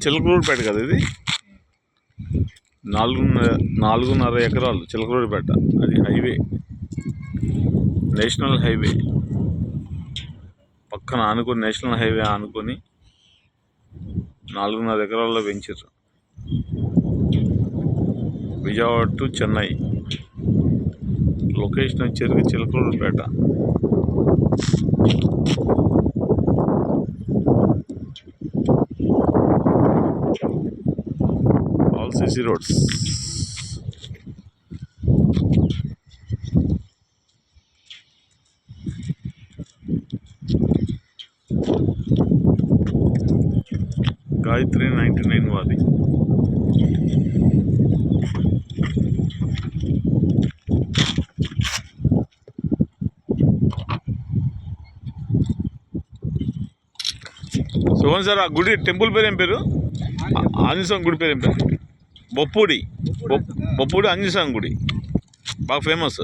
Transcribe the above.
చిలకలూరుపేట కదా ఇది. 4.5 ఎకరాలు చిలకలూరుపేట. అది హైవే, నేషనల్ హైవే పక్కన ఆనుకొని, నేషనల్ హైవే ఆనుకొని 4.5 ఎకరాల్లో పెంచారు. విజయవాడ టు చెన్నై. లొకేషన్ వచ్చేది Chilakaluripet. All CC roads. Gayatri 99 వాది. సుమన్ సార్, ఆ గుడి టెంపుల్ పేరు ఏం పేరు? ఆంజనేయ స్వామి గుడి పేరు ఏం పేరు? బొప్పూడి ఆంజనేయ స్వామి గుడి బాగా ఫేమస్.